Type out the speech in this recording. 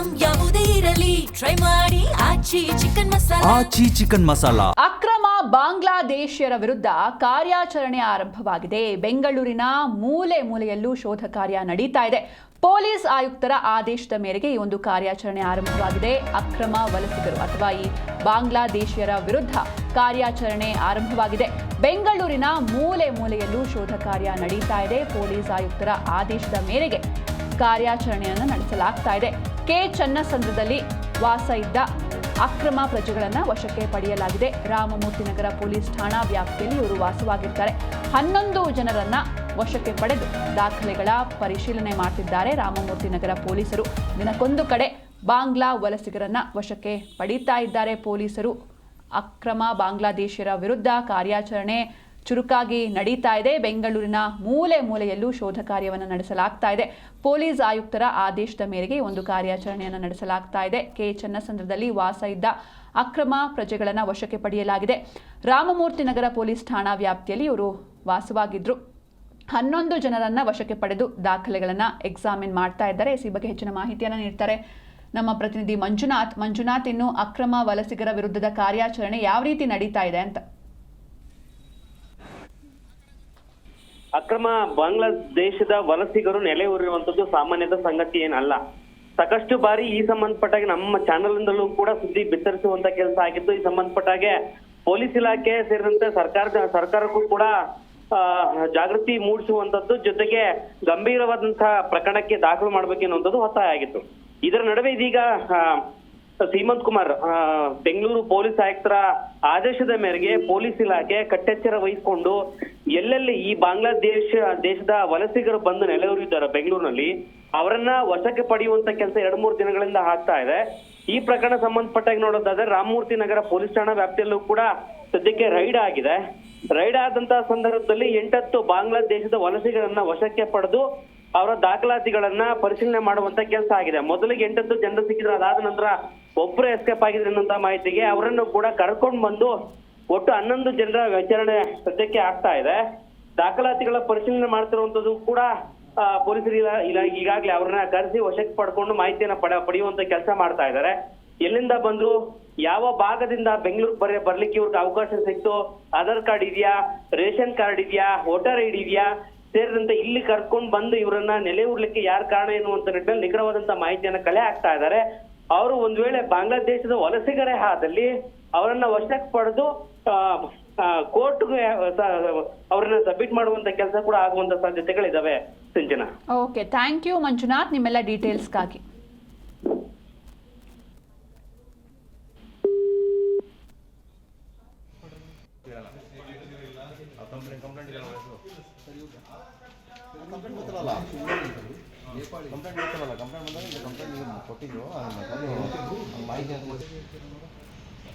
Item ಯಾವುದೇ ಇರಲಿ try ಮಾಡಿ ಆಚಿ ಚಿಕನ್ ಮಸಾಲಾ. ಅಕ್ರಮ ಬಾಂಗ್ಲಾದೇಶಿಯರ ವಿರುದ್ಧ ಕಾರ್ಯಾಚರಣೆ ಆರಂಭವಾಗಿದೆ. ಬೆಂಗಳೂರಿನ ಮೂಲೆ ಮೂಲೆಯಲ್ಲೂ ಶೋಧ ಕಾರ್ಯ ನಡೀತಾ ಇದೆ. ಪೊಲೀಸ್ ಆಯುಕ್ತರ ಆದೇಶದ ಮೇರೆಗೆ ಈ ಒಂದು ಕಾರ್ಯಾಚರಣೆ ಆರಂಭವಾಗಿದೆ. ಅಕ್ರಮ ವಲಸಿಗರು ಅಥವಾ ಈ ಬಾಂಗ್ಲಾದೇಶಿಯರ ವಿರುದ್ಧ ಕಾರ್ಯಾಚರಣೆ ಆರಂಭವಾಗಿದೆ. ಬೆಂಗಳೂರಿನ ಮೂಲೆ ಮೂಲೆಯಲ್ಲೂ ಶೋಧ ಕಾರ್ಯ ನಡೀತಾ ಇದೆ. ಪೊಲೀಸ್ ಆಯುಕ್ತರ ಆದೇಶದ ಮೇರೆಗೆ ಕಾರ್ಯಾಚರಣೆಯನ್ನು ನಡೆಸಲಾಗ್ತಾ ಇದೆ. ಕೆ ಚನ್ನಸಂದ್ರದಲ್ಲಿ ವಾಸ ಇದ್ದ ಅಕ್ರಮ ಪ್ರಜೆಗಳನ್ನು ವಶಕ್ಕೆ ಪಡೆಯಲಾಗಿದೆ. ರಾಮಮೂರ್ತಿ ನಗರ ಪೊಲೀಸ್ ಠಾಣಾ ವ್ಯಾಪ್ತಿಯಲ್ಲಿ ಇವರು ವಾಸವಾಗಿರ್ತಾರೆ. 11 ಜನರನ್ನ ವಶಕ್ಕೆ ಪಡೆದು ದಾಖಲೆಗಳ ಪರಿಶೀಲನೆ ಮಾಡ್ತಿದ್ದಾರೆ ರಾಮಮೂರ್ತಿ ನಗರ ಪೊಲೀಸರು. ದಿನಕ್ಕೊಂದು ಕಡೆ ಬಾಂಗ್ಲಾ ವಲಸಿಗರನ್ನ ವಶಕ್ಕೆ ಪಡೀತಾ ಇದ್ದಾರೆ ಪೊಲೀಸರು. ಅಕ್ರಮ ಬಾಂಗ್ಲಾದೇಶಿಯರ ವಿರುದ್ಧ ಕಾರ್ಯಾಚರಣೆ ಚುರುಕಾಗಿ ನಡೀತಾ ಇದೆ. ಬೆಂಗಳೂರಿನ ಮೂಲೆ ಮೂಲೆಯಲ್ಲೂ ಶೋಧ ಕಾರ್ಯವನ್ನು ನಡೆಸಲಾಗ್ತಾ ಇದೆ. ಪೊಲೀಸ್ ಆಯುಕ್ತರ ಆದೇಶದ ಮೇರೆಗೆ ಒಂದು ಕಾರ್ಯಾಚರಣೆಯನ್ನು ನಡೆಸಲಾಗ್ತಾ ಇದೆ. ಕೆ ಚನ್ನಸಂದ್ರದಲ್ಲಿ ವಾಸ ಇದ್ದ ಅಕ್ರಮ ಪ್ರಜೆಗಳನ್ನು ವಶಕ್ಕೆ ಪಡೆಯಲಾಗಿದೆ. ರಾಮಮೂರ್ತಿ ನಗರ ಪೊಲೀಸ್ ಠಾಣಾ ವ್ಯಾಪ್ತಿಯಲ್ಲಿ ಇವರು ವಾಸವಾಗಿದ್ರು. 11 ಜನರನ್ನ ವಶಕ್ಕೆ ಪಡೆದು ದಾಖಲೆಗಳನ್ನು ಎಕ್ಸಾಮಿನ್ ಮಾಡ್ತಾ ಇದ್ದಾರೆ. ಈ ಬಗ್ಗೆ ಹೆಚ್ಚಿನ ಮಾಹಿತಿಯನ್ನು ನೀಡ್ತಾರೆ ನಮ್ಮ ಪ್ರತಿನಿಧಿ ಮಂಜುನಾಥ್. ಇನ್ನು ಅಕ್ರಮ ವಲಸಿಗರ ವಿರುದ್ಧದ ಕಾರ್ಯಾಚರಣೆ ಯಾವ ರೀತಿ ನಡೀತಾ ಇದೆ ಅಂತ? ಅಕ್ರಮ ಬಾಂಗ್ಲಾದೇಶದ ವಲಸಿಗರು ನೆಲೆ ಊರಿರುವಂತದ್ದು ಸಾಮಾನ್ಯದ ಸಂಗತಿ ಏನಲ್ಲ. ಸಾಕಷ್ಟು ಬಾರಿ ಈ ಸಂಬಂಧಪಟ್ಟಾಗ ನಮ್ಮ ಚಾನೆಲ್ ಇಂದಲೂ ಕೂಡ ಸುದ್ದಿ ಬಿತ್ತರಿಸುವಂತ ಕೆಲಸ ಆಗಿದ್ದು, ಈ ಸಂಬಂಧಪಟ್ಟಾಗೆ ಪೊಲೀಸ್ ಇಲಾಖೆ ಸೇರಿದಂತೆ ಸರ್ಕಾರಕ್ಕೂ ಕೂಡ ಜಾಗೃತಿ ಮೂಡಿಸುವಂತದ್ದು, ಜೊತೆಗೆ ಗಂಭೀರವಾದಂತಹ ಪ್ರಕರಣಕ್ಕೆ ದಾಖಲು ಮಾಡ್ಬೇಕೆನ್ನುವಂಥದ್ದು ಒತ್ತಾಯ ಆಗಿತ್ತು. ಇದರ ನಡುವೆ ಇದೀಗ ಸೀಮಂತ್ ಕುಮಾರ್ ಬೆಂಗಳೂರು ಪೊಲೀಸ್ ಆಯುಕ್ತರ ಆದೇಶದ ಮೇರೆಗೆ ಪೊಲೀಸ್ ಇಲಾಖೆ ಕಟ್ಟೆಚ್ಚರ ವಹಿಸಿಕೊಂಡು ಎಲ್ಲೆಲ್ಲಿ ಈ ದೇಶದ ವಲಸಿಗರು ಬಂದು ನೆಲೆಯೂರಿದ್ದಾರೆ ಬೆಂಗಳೂರಿನಲ್ಲಿ, ಅವರನ್ನ ವಶಕ್ಕೆ ಪಡೆಯುವಂತ ಕೆಲಸ 2-3 ದಿನಗಳಿಂದ ಆಗ್ತಾ ಇದೆ. ಈ ಪ್ರಕರಣ ಸಂಬಂಧಪಟ್ಟಾಗಿ ನೋಡೋದಾದ್ರೆ ರಾಮಮೂರ್ತಿ ನಗರ ಪೊಲೀಸ್ ಠಾಣಾ ವ್ಯಾಪ್ತಿಯಲ್ಲೂ ಕೂಡ ಸದ್ಯಕ್ಕೆ ರೈಡ್ ಆಗಿದೆ. ರೈಡ್ ಆದಂತಹ ಸಂದರ್ಭದಲ್ಲಿ 8 ಬಾಂಗ್ಲಾದೇಶದ ವಲಸಿಗರನ್ನ ವಶಕ್ಕೆ ಪಡೆದು ಅವರ ದಾಖಲಾತಿಗಳನ್ನ ಪರಿಶೀಲನೆ ಮಾಡುವಂತ ಕೆಲಸ ಆಗಿದೆ. ಮೊದಲಿಗೆ 8 ಜನರು ಸಿಕ್ಕಿದ್ರು. ಅದಾದ ನಂತರ ಒಬ್ಬರು ಎಸ್ಕೇಪ್ ಆಗಿದ್ರು ಅನ್ನುವಂತ ಮಾಹಿತಿಗೆ ಅವರನ್ನು ಕೂಡ ಕರ್ಕೊಂಡು ಬಂದು ಒಟ್ಟು 11 ಜನರ ವಿಚಾರಣೆ ಸದ್ಯಕ್ಕೆ ಆಗ್ತಾ ಇದೆ. ದಾಖಲಾತಿಗಳ ಪರಿಶೀಲನೆ ಮಾಡ್ತಿರುವಂತದ್ದು ಕೂಡ ಪೊಲೀಸರು ಈಗಾಗಲೇ ಅವ್ರನ್ನ ಕರೆಸಿ ವಶಕ್ಕೆ ಪಡ್ಕೊಂಡು ಮಾಹಿತಿಯನ್ನ ಪಡೆಯುವಂತ ಕೆಲಸ ಮಾಡ್ತಾ ಇದ್ದಾರೆ. ಎಲ್ಲಿಂದ ಬಂದ್ರು, ಯಾವ ಭಾಗದಿಂದ ಬೆಂಗಳೂರು ಬರ್ಲಿಕ್ಕೆ ಇವ್ರಿಗೆ ಅವಕಾಶ ಸಿಕ್ತು, ಆಧಾರ್ ಕಾರ್ಡ್ ಇದೆಯಾ, ರೇಷನ್ ಕಾರ್ಡ್ ಇದೆಯಾ, ವೋಟರ್ ಐಡಿ ಇದೆಯಾ ಸೇರಿದಂತೆ ಇಲ್ಲಿ ಕರ್ಕೊಂಡು ಬಂದು ಇವರನ್ನ ನೆಲೆ ಊರ್ಲಿಕ್ಕೆ ಯಾರ ಕಾರಣ ಎನ್ನುವಂತ ನಿಟ್ಟಿನಲ್ಲಿ ನಿಖರವಾದಂತ ಮಾಹಿತಿಯನ್ನ ಕಲೆ ಹಾಕ್ತಾ ಇದ್ದಾರೆ. ಅವರು ಒಂದ್ ವೇಳೆ ಬಾಂಗ್ಲಾದೇಶದ ವಲಸಿಗರೇ ಆದಲ್ಲಿ ಅವರನ್ನ ವಶಕ್ಕೆ ಪಡೆದು ಕೋರ್ಟ್ಗೆ ಅವರನ್ನ ಸಬ್ಮಿಟ್ ಮಾಡುವಂತ ಕೆಲಸ ಕೂಡ ಆಗುವಂತ ಸಾಧ್ಯತೆಗಳಿದಾವೆ. Sinchana. Okay, thank you Manjunath ನಿಮ್ಮೆಲ್ಲ ಡೀಟೇಲ್ಸ್ಗಾಗಿ. ಕಂಪ್ಲೇಂಟ್ ಬಂದಾಗ ಕಂಪ್ಲೇಂಟ್ ಕೊಟ್ಟಿದ್ರು ಮಾಹಿತಿ